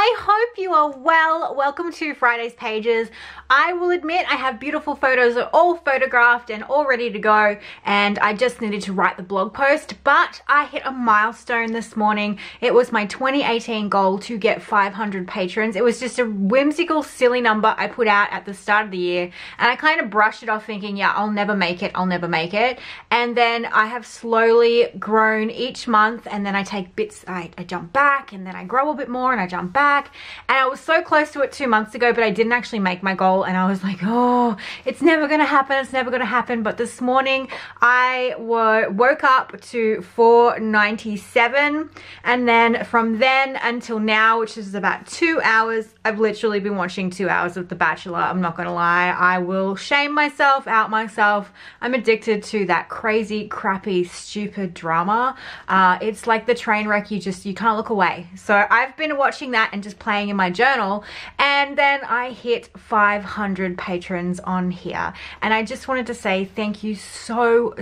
I hope you are well. Welcome to Friday's Pages. I will admit I have beautiful photos that are all photographed and all ready to go, and I just needed to write the blog post, but I hit a milestone this morning. It was my 2018 goal to get 500 patrons. It was just a whimsical, silly number I put out at the start of the year, and I kind of brushed it off thinking, yeah, I'll never make it, I'll never make it. And then I have slowly grown each month, and then I take bits, I jump back, and then I grow a bit more and I jump back. And I was so close to it 2 months ago, but I didn't actually make my goal, and I was like, oh, it's never gonna happen, it's never gonna happen. But this morning I woke up to 497, and then from then until now, which is about 2 hours, I've literally been watching 2 hours of The Bachelor. I'm not gonna lie, I will shame myself, out myself. I'm addicted to that crazy, crappy, stupid drama. It's like the train wreck, you can't look away. So I've been watching that and just playing in my journal, and then I hit 500 patrons on here, and I just wanted to say thank you so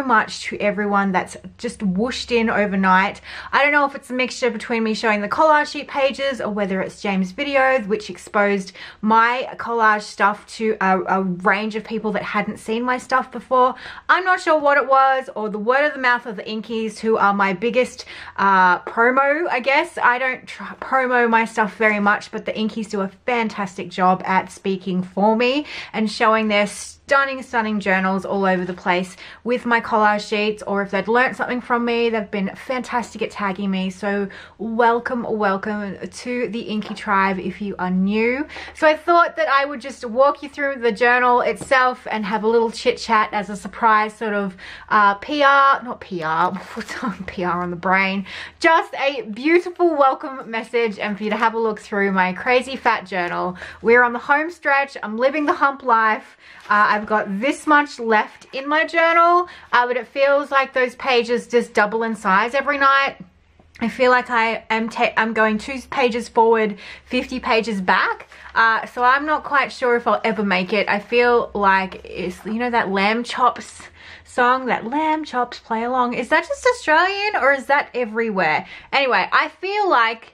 much to everyone that's just whooshed in overnight. I don't know if it's a mixture between me showing the collage sheet pages or whether it's James' videos, which exposed my collage stuff to a range of people that hadn't seen my stuff before. I'm not sure what it was, or the word of the mouth of the Inkies, who are my biggest promo, I guess. I don't promo my stuff very much, but the Inkies do a fantastic job at speaking for me and showing their stunning journals all over the place with my collage sheets, or if they'd learned something from me, they've been fantastic at tagging me. So welcome to the Inky tribe if you are new. So I thought that I would just walk you through the journal itself and have a little chit chat as a surprise sort of not PR, what's on PR on the brain, just a beautiful welcome message, and for you to have a look through my crazy fat journal. We're on the home stretch. I'm living the hump life. I've got this much left in my journal, but it feels like those pages just double in size every night. I feel like I'm going 2 pages forward, 50 pages back. So I'm not quite sure if I'll ever make it. I feel like it's, you know, that Lamb Chops song, that Lamb Chops play along. Is that just Australian, or is that everywhere? Anyway, I feel like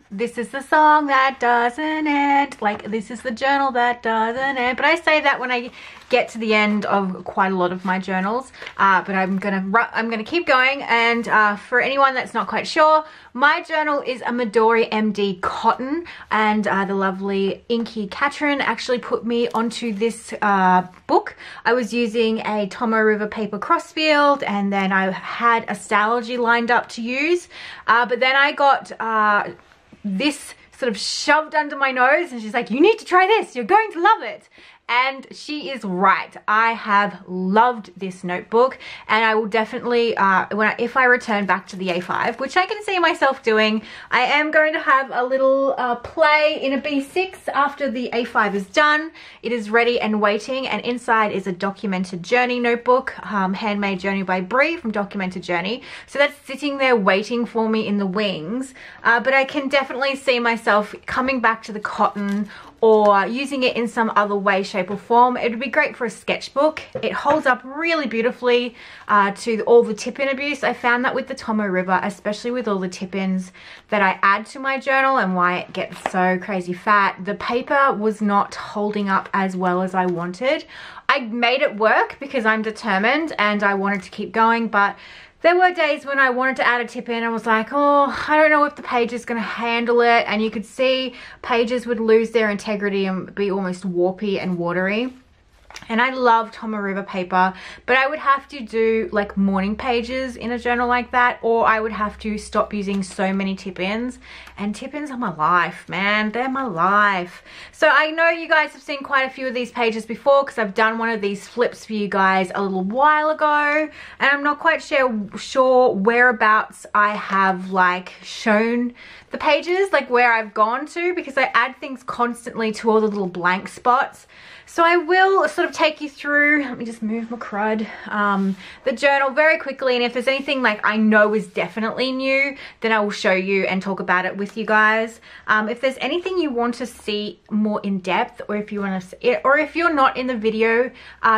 this is the song that doesn't end. Like, this is the journal that doesn't end. But I say that when I get to the end of quite a lot of my journals. But I'm gonna keep going. And for anyone that's not quite sure, my journal is a Midori MD cotton, and the lovely Inky Katrin actually put me onto this book. I was using a Tomo River paper crossfield, and then I had a Stalogy lined up to use. But then I got this sort of shoved under my nose, and she's like, you need to try this, you're going to love it. And she is right. I have loved this notebook, and I will definitely, if I return back to the A5, which I can see myself doing, I am going to have a little play in a B6 after the A5 is done. It is ready and waiting, and inside is a Documented Journey notebook, Handmade Journey by Brie from Documented Journey. So that's sitting there waiting for me in the wings, but I can definitely see myself coming back to the cotton, or using it in some other way, shape or form. It would be great for a sketchbook. It holds up really beautifully to all the tip-in abuse. I found that with the Tomo River, especially with all the tip-ins that I add to my journal and why it gets so crazy fat, the paper was not holding up as well as I wanted. I made it work because I'm determined and I wanted to keep going, but there were days when I wanted to add a tip in. I was like, oh, I don't know if the page is going to handle it. And you could see pages would lose their integrity and be almost warpy and watery. And I love Tomo River paper, but I would have to do like morning pages in a journal like that, or I would have to stop using so many tip-ins. And tip-ins are my life, man. They're my life. So I know you guys have seen quite a few of these pages before, because I've done one of these flips for you guys a little while ago, and I'm not quite sure whereabouts I have like shown the pages, like where I've gone to, because I add things constantly to all the little blank spots. So I will sort of take you through, let me just move my crud, the journal very quickly, and if there's anything like I know is definitely new, then I will show you and talk about it with you guys. If there's anything you want to see more in depth, or if you want to see it, or if you're not in the video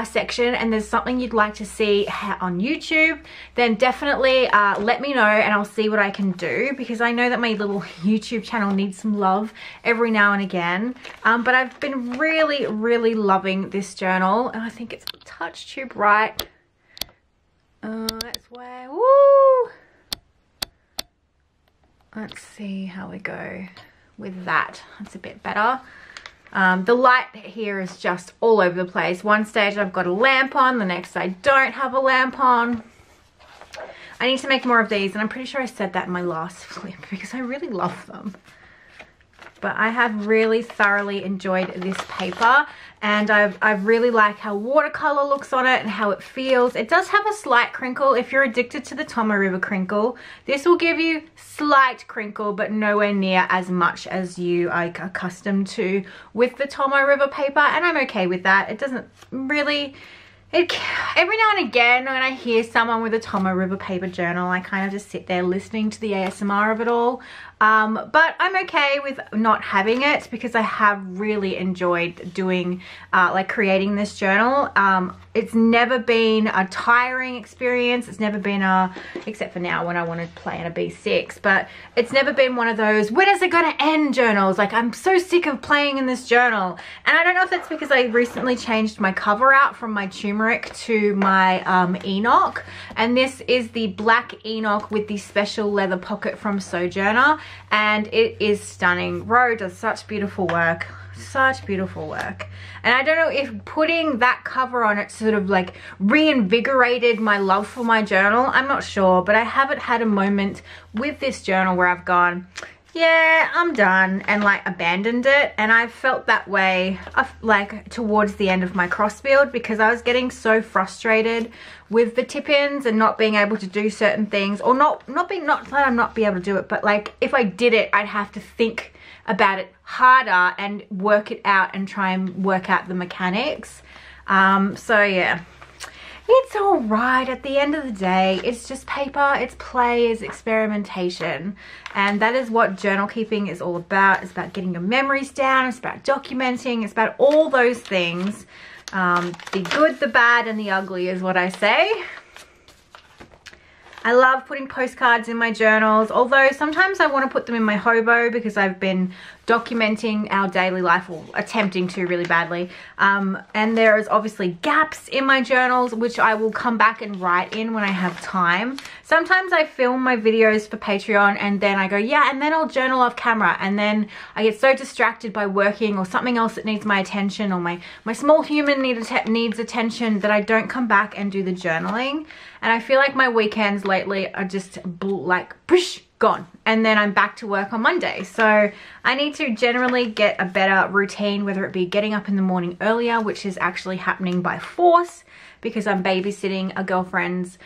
section and there's something you'd like to see on YouTube, then definitely let me know and I'll see what I can do, because I know that my little YouTube channel needs some love every now and again. But I've been really loving this journal, and I think it's a touch too bright. That's where, woo! Let's see how we go with that. That's a bit better. The light here is just all over the place. One stage I've got a lamp on, the next I don't have a lamp on. I need to make more of these, and I'm pretty sure I said that in my last flip because I really love them. But I have really thoroughly enjoyed this paper, and I really like how watercolor looks on it and how it feels. It does have a slight crinkle. If you're addicted to the Tomoe River crinkle, this will give you slight crinkle, but nowhere near as much as you are accustomed to with the Tomoe River paper, and I'm okay with that. It doesn't really... every now and again when I hear someone with a Tomoe River paper journal, I kind of just sit there listening to the ASMR of it all. But I'm okay with not having it because I have really enjoyed doing, like creating this journal. It's never been a tiring experience. It's never been except for now when I want to play in a B6, but it's never been one of those, when is it going to end journals? Like, I'm so sick of playing in this journal. And I don't know if that's because I recently changed my cover out from my turmeric to my Enoch. And this is the black Enoch with the special leather pocket from Sojourner. And it is stunning. Ro does such beautiful work. Such beautiful work. And I don't know if putting that cover on it sort of like reinvigorated my love for my journal. I'm not sure, but I haven't had a moment with this journal where I've gone, yeah, I'm done, and like abandoned it. And I felt that way like towards the end of my cross build, because I was getting so frustrated with the tip-ins and not being able to do certain things, or not that I'm not be able to do it, but like if I did it, I'd have to think about it harder and work it out and try and work out the mechanics. So yeah, it's all right at the end of the day. It's just paper, it's play, it's experimentation, and that is what journal keeping is all about. It's about getting your memories down, it's about documenting, it's about all those things. The good, the bad, and the ugly is what I say. I love putting postcards in my journals, although sometimes I want to put them in my hobo because I've been documenting our daily life, or attempting to really badly. And there is obviously gaps in my journals, which I will come back and write in when I have time. Sometimes I film my videos for Patreon and then I go, yeah, and then I'll journal off camera, and then I get so distracted by working or something else that needs my attention, or my small human needs attention, that I don't come back and do the journaling. And I feel like my weekends lately are just like, push, gone, and then I'm back to work on Monday. So I need to generally get a better routine, whether it be getting up in the morning earlier, which is actually happening by force because I'm babysitting a girlfriend's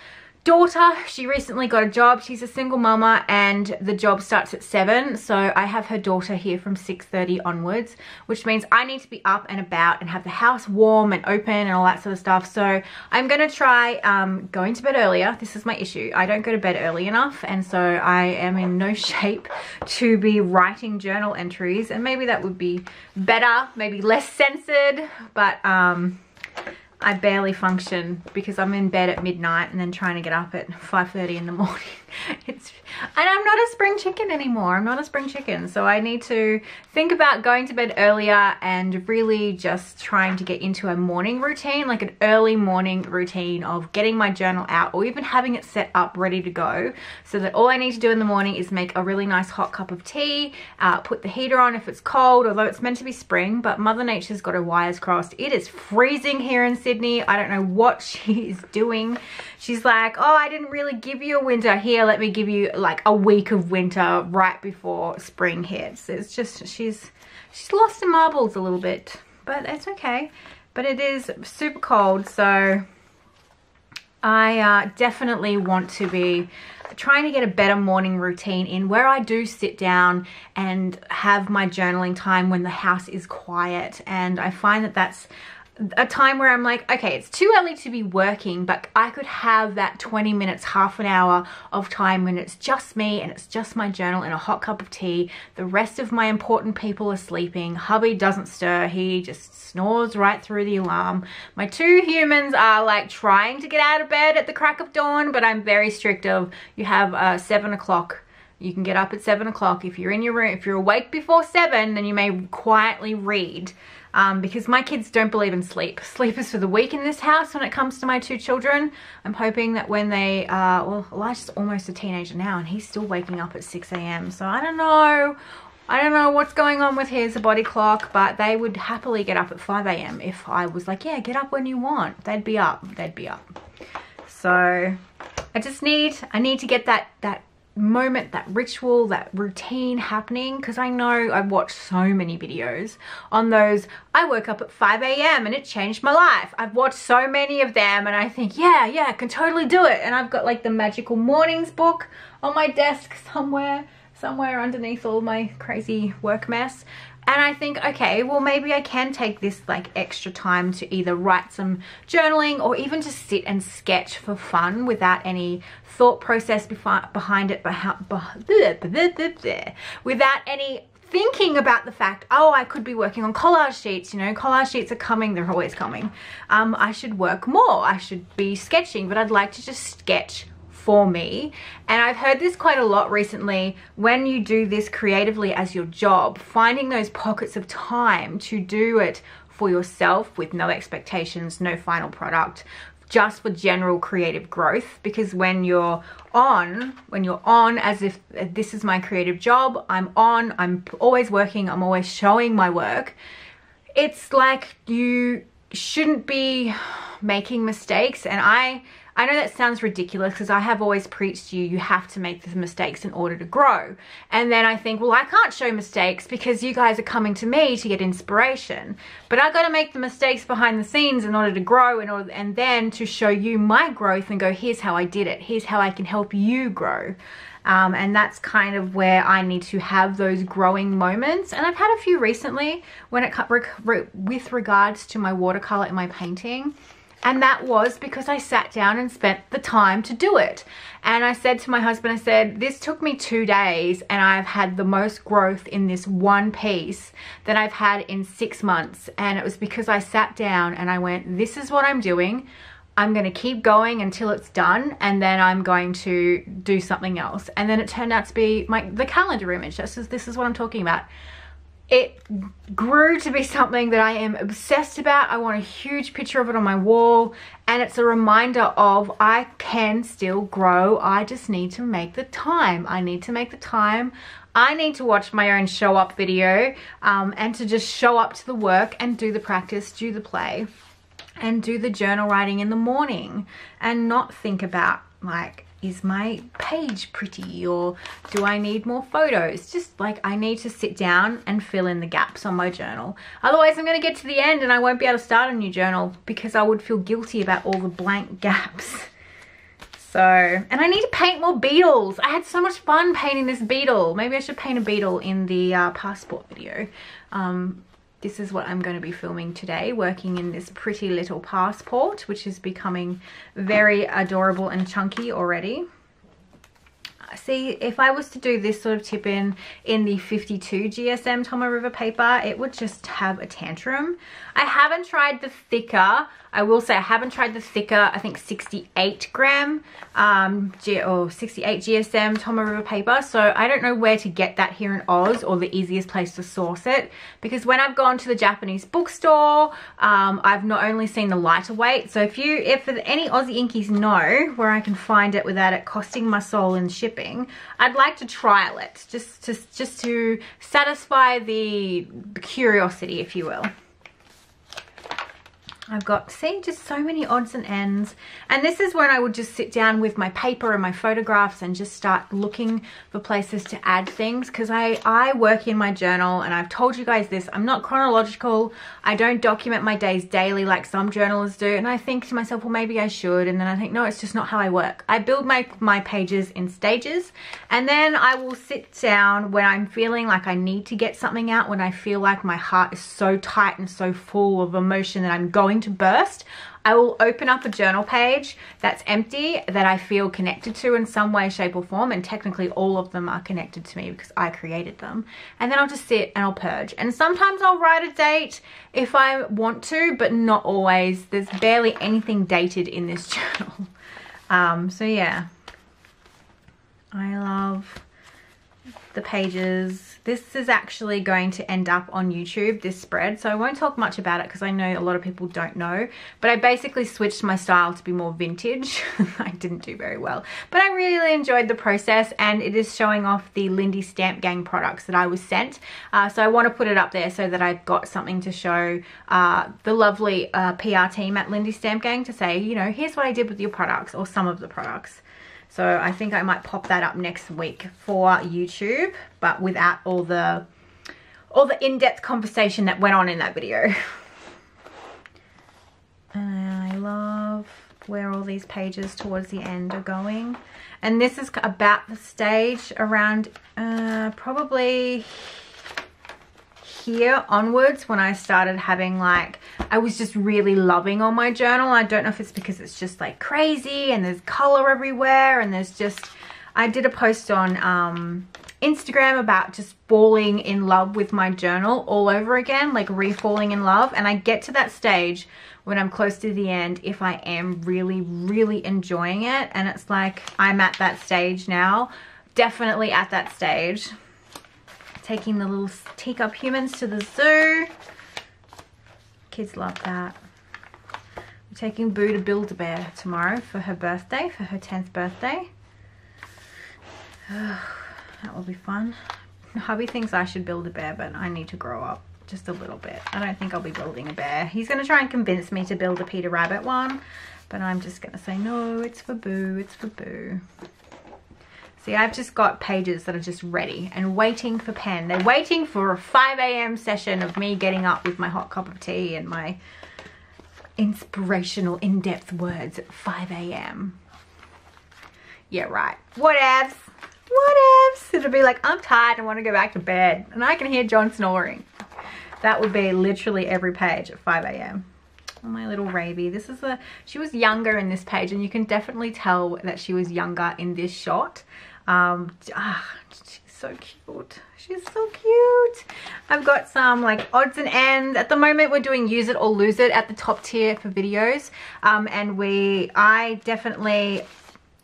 daughter. She recently got a job. She's a single mama, and the job starts at 7, so I have her daughter here from 6:30 onwards, which means I need to be up and about and have the house warm and open and all that sort of stuff. So I'm gonna try going to bed earlier. This is my issue. I don't go to bed early enough, and so I am in no shape to be writing journal entries, and maybe that would be better, maybe less censored, but I barely function because I'm in bed at midnight and then trying to get up at 5:30 in the morning. And I'm not a spring chicken anymore. I'm not a spring chicken. So I need to think about going to bed earlier and really just trying to get into a morning routine, like an early morning routine of getting my journal out, or even having it set up ready to go, so that all I need to do in the morning is make a really nice hot cup of tea, put the heater on if it's cold, although it's meant to be spring, but Mother Nature's got her wires crossed. It is freezing here in Sydney. I don't know what she is doing. She's like, oh, I didn't really give you a winter. Here, let me give you like a week of winter right before spring hits. It's just, she's lost in marbles a little bit, but it's okay. But it is super cold, so I definitely want to be trying to get a better morning routine in, where I do sit down and have my journaling time when the house is quiet. And I find that that's a time where I'm like, okay, it's too early to be working, but I could have that 20 minutes, half an hour of time when it's just me and it's just my journal and a hot cup of tea. The rest of my important people are sleeping. Hubby doesn't stir. He just snores right through the alarm. My two humans are like trying to get out of bed at the crack of dawn, but I'm very strict of, you have 7 o'clock. You can get up at 7 o'clock. If you're in your room, if you're awake before 7, then you may quietly read. Because my kids don't believe in sleep. Sleep is for the weak in this house when it comes to my two children. I'm hoping that when they, well, Elijah's almost a teenager now and he's still waking up at 6 a.m. So I don't know. I don't know what's going on with his body clock, but they would happily get up at 5 a.m. if I was like, yeah, get up when you want. They'd be up. They'd be up. So I need to get that moment, that ritual, that routine happening, because I know I've watched so many videos on those, I woke up at 5 a.m. and it changed my life. I've watched so many of them and I think, yeah, I can totally do it. And I've got like the Magical Mornings book on my desk somewhere underneath all my crazy work mess. And I think, okay, well, maybe I can take this like extra time to either write some journaling or even just sit and sketch for fun without any thought process behind it, without any thinking about the fact, oh, I could be working on collage sheets. You know, collage sheets are coming. They're always coming. I should work more. I should be sketching, but I'd like to just sketch for me. And I've heard this quite a lot recently. When you do this creatively as your job, finding those pockets of time to do it for yourself with no expectations, no final product, just for general creative growth. Because when you're on as if this is my creative job, I'm always working, I'm always showing my work, it's like you shouldn't be making mistakes. And I know that sounds ridiculous because I have always preached to you, you have to make the mistakes in order to grow. And then I think, well, I can't show mistakes because you guys are coming to me to get inspiration. But I got to make the mistakes behind the scenes in order to grow, and then to show you my growth and go, here's how I did it. Here's how I can help you grow. And that's kind of where I need to have those growing moments. And I've had a few recently when it with regards to my watercolor and my painting. And that was because I sat down and spent the time to do it. And I said to my husband, I said, this took me 2 days and I've had the most growth in this one piece that I've had in 6 months. And it was because I sat down and I went, this is what I'm doing. I'm going to keep going until it's done, and then I'm going to do something else. And then it turned out to be the calendar image. This is what I'm talking about. It grew to be something that I am obsessed about. I want a huge picture of it on my wall, and it's a reminder of I can still grow. I just need to make the time. I need to make the time. I need to watch my own show up video, and to just show up to the work and do the practice, do the play, and do the journal writing in the morning, and not think about like, is my page pretty, or do I need more photos? Just like, I need to sit down and fill in the gaps on my journal. Otherwise I'm going to get to the end and I won't be able to start a new journal because I would feel guilty about all the blank gaps. So, and I need to paint more beetles. I had so much fun painting this beetle. Maybe I should paint a beetle in the passport video. This is what I'm going to be filming today, working in this pretty little passport, which is becoming very adorable and chunky already. See, if I was to do this sort of tip in the 52 GSM Tomoe River paper, it would just have a tantrum. I haven't tried the thicker, I will say I haven't tried the thicker, I think 68 gram or 68 GSM Tomoe River paper. So I don't know where to get that here in Oz, or the easiest place to source it. Because when I've gone to the Japanese bookstore, I've not only seen the lighter weight. So if any Aussie Inkies know where I can find it without it costing my soul in shipping, I'd like to trial it, just to satisfy the curiosity, if you will. I've got, see, just so many odds and ends. And this is when I would just sit down with my paper and my photographs and just start looking for places to add things, because I work in my journal, and I've told you guys this, I'm not chronological. I don't document my days daily like some journalists do, and I think to myself, well, maybe I should, and then I think, no, it's just not how I work. I build my pages in stages, and then I will sit down when I'm feeling like I need to get something out, when I feel like my heart is so tight and so full of emotion that I'm going to burst. I will open up a journal page that's empty, that I feel connected to in some way, shape or form, and technically all of them are connected to me because I created them. And then I'll just sit and I'll purge. And sometimes I'll write a date if I want to, but not always. There's barely anything dated in this journal. So yeah, I love the pages. This is actually going to end up on YouTube, this spread, so I won't talk much about it because I know a lot of people don't know, but I basically switched my style to be more vintage. I didn't do very well, but I really enjoyed the process, and it is showing off the Lindy Stamp Gang products that I was sent. So I want to put it up there so that I've got something to show the lovely PR team at Lindy Stamp Gang to say, you know, here's what I did with your products, or some of the products. So I think I might pop that up next week for YouTube, but without all the in-depth conversation that went on in that video. And I love where all these pages towards the end are going. And this is about the stage around probably here onwards, when I started having, like, I was just really loving on my journal. I don't know if it's because it's just like crazy and there's color everywhere, and there's just, I did a post on Instagram about just falling in love with my journal all over again, like re-falling in love. And I get to that stage when I'm close to the end if I am really enjoying it, and it's like I'm at that stage now, definitely at that stage. Taking the little teacup humans to the zoo. Kids love that. We're taking Boo to Build-A-Bear tomorrow for her birthday, for her 10th birthday. That will be fun. Hubby thinks I should build a bear, but I need to grow up just a little bit. I don't think I'll be building a bear. He's going to try and convince me to build a Peter Rabbit one, but I'm just going to say, no, it's for Boo, it's for Boo. See, I've just got pages that are just ready and waiting for pen. They're waiting for a 5 a.m. session of me getting up with my hot cup of tea and my inspirational, in-depth words at 5 a.m. Yeah, right. Whatevs. Whatevs. It'll be like, I'm tired and want to go back to bed. And I can hear John snoring. That would be literally every page at 5 a.m. Oh, my little Raby. This is she was younger in this page, and you can definitely tell that she was younger in this shot. She's so cute. She's so cute. I've got some like odds and ends. At the moment we're doing use it or lose it at the top tier for videos, and I definitely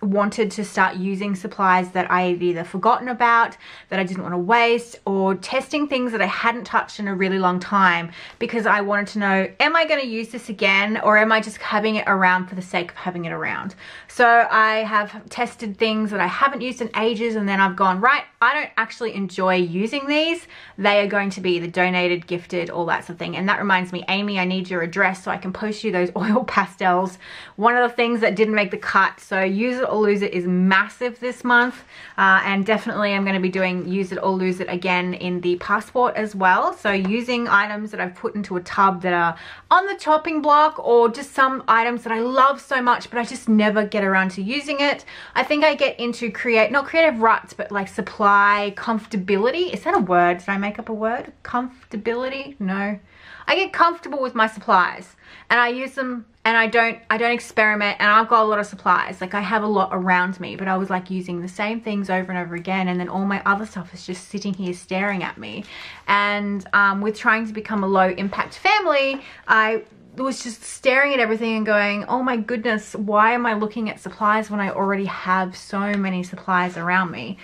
wanted to start using supplies that I had either forgotten about, that I didn't want to waste, or testing things that I hadn't touched in a really long time, because I wanted to know, am I going to use this again, or am I just having it around for the sake of having it around? So I have tested things that I haven't used in ages, and then I've gone, right, I don't actually enjoy using these. They are going to be either donated, gifted, all that sort of thing. And that reminds me, Amy, I need your address so I can post you those oil pastels. One of the things that didn't make the cut, so use it or lose it is massive this month, and definitely I'm going to be doing use it or lose it again in the passport as well. So using items that I've put into a tub that are on the chopping block, or just some items that I love so much but I just never get around to using it. I think I get into not creative ruts, but like supply comfortability. Is that a word? Did I make up a word? Comfortability? No. I get comfortable with my supplies and I use them, and I don't experiment, and I've got a lot of supplies. Like I have a lot around me, but I was like using the same things over and over again, and then all my other stuff is just sitting here staring at me. And with trying to become a low impact family, I was just staring at everything and going, oh my goodness, why am I looking at supplies when I already have so many supplies around me?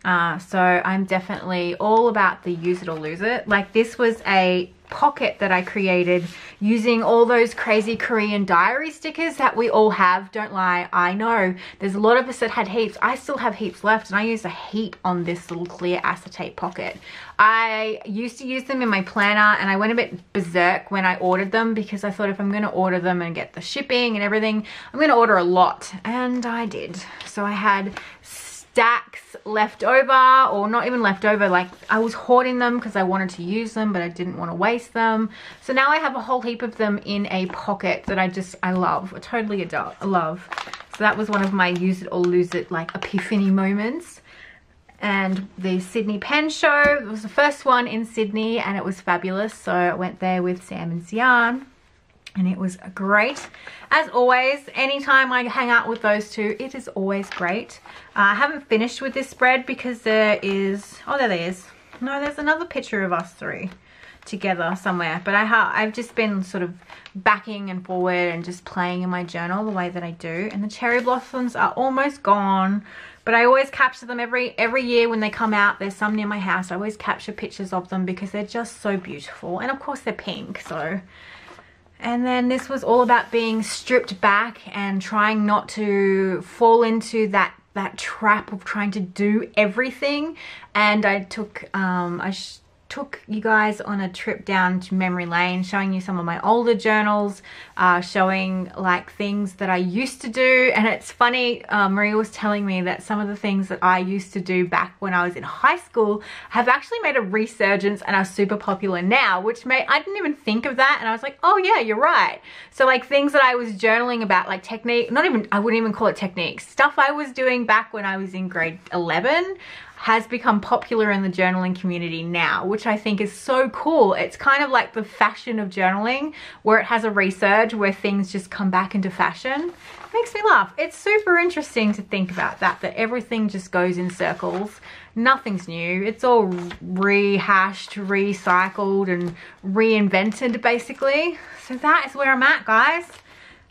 So I'm definitely all about the use it or lose it. Like this was a pocket that I created using all those crazy Korean diary stickers that we all have. Don't lie, I know there's a lot of us that had heaps. I still have heaps left, and I used a heap on this little clear acetate pocket. I used to use them in my planner, and I went a bit berserk when I ordered them, because I thought if I'm going to order them and get the shipping and everything, I'm going to order a lot, and I did. So I had stacks left over, or not even left over, like I was hoarding them because I wanted to use them, but I didn't want to waste them. So now I have a whole heap of them in a pocket that I love, I totally adore, I love. So that was one of my use it or lose it like epiphany moments. And the Sydney Pen Show, it was the first one in Sydney, and it was fabulous. So I went there with Sam and Sian, and it was great. As always, anytime I hang out with those two, it is always great. I haven't finished with this spread because there is, oh, there is. No, there's another picture of us three together somewhere. But I've just been sort of backing and forward and just playing in my journal the way that I do. And the cherry blossoms are almost gone. But I always capture them every year when they come out. There's some near my house. I always capture pictures of them because they're just so beautiful. And of course they're pink, so... And then this was all about being stripped back and trying not to fall into that trap of trying to do everything. And I took took you guys on a trip down to memory lane, showing you some of my older journals, showing like things that I used to do. And it's funny, Maria was telling me that some of the things that I used to do back when I was in high school have actually made a resurgence and are super popular now, which I didn't even think of that. And I was like, oh yeah, you're right. So like things that I was journaling about, like technique, I wouldn't even call it techniques, stuff I was doing back when I was in grade 11 has become popular in the journaling community now, which I think is so cool. It's kind of like the fashion of journaling, where it has a resurge, where things just come back into fashion. It makes me laugh. It's super interesting to think about that everything just goes in circles. Nothing's new. It's all rehashed, recycled, and reinvented, basically. So that is where I'm at, guys.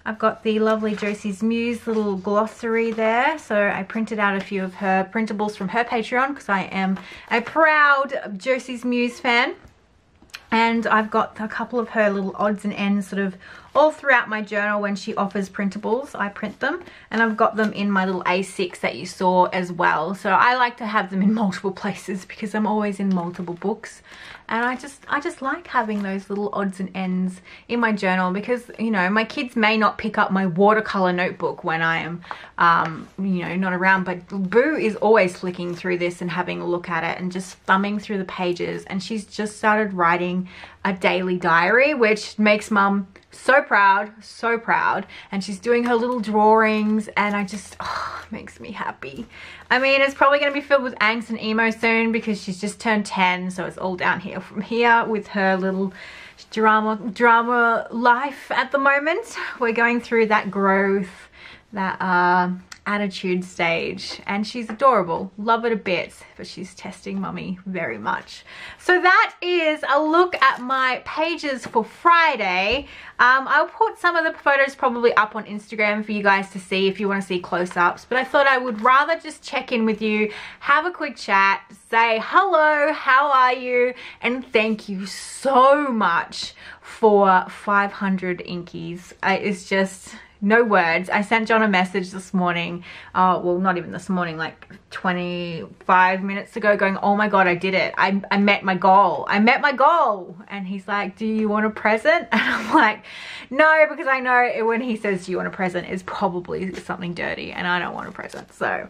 I've got the lovely Josie's Muse little glossary there. So I printed out a few of her printables from her Patreon because I am a proud Josie's Muse fan. And I've got a couple of her little odds and ends sort of all throughout my journal. When she offers printables, I print them, and I've got them in my little A6 that you saw as well. So I like to have them in multiple places because I'm always in multiple books, and I just like having those little odds and ends in my journal because, you know, my kids may not pick up my watercolor notebook when I am you know, not around, but Boo is always flicking through this and having a look at it and just thumbing through the pages. And she's just started writing a daily diary, which makes Mum so proud. And she's doing her little drawings, and makes me happy. I mean, it's probably going to be filled with angst and emo soon because she's just turned 10, so it's all downhill from here with her little drama life at the moment. We're going through that growth, that attitude stage, and she's adorable. Love it a bit, but she's testing Mummy very much. So that is a look at my pages for Friday. I'll put some of the photos probably up on Instagram for you guys to see if you want to see close-ups, but I thought I would rather just check in with you, have a quick chat, say hello, how are you, and thank you so much for 500 inkies. It's just no words. I sent John a message this morning, well, not even this morning, like 25 minutes ago, going, oh my god, I did it. I met my goal. I met my goal. And he's like, do you want a present? And I'm like, no, because I know when he says, do you want a present, it's probably something dirty, and I don't want a present. So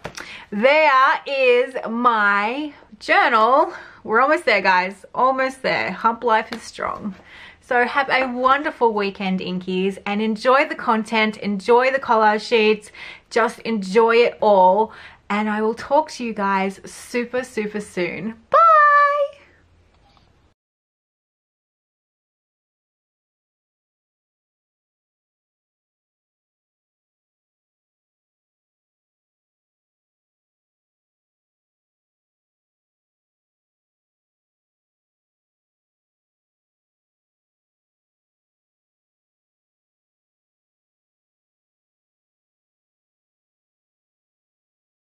there is my journal. We're almost there, guys. Almost there. Hump life is strong. So have a wonderful weekend, inkies, and enjoy the content, enjoy the collage sheets, just enjoy it all. And I will talk to you guys super soon. Bye!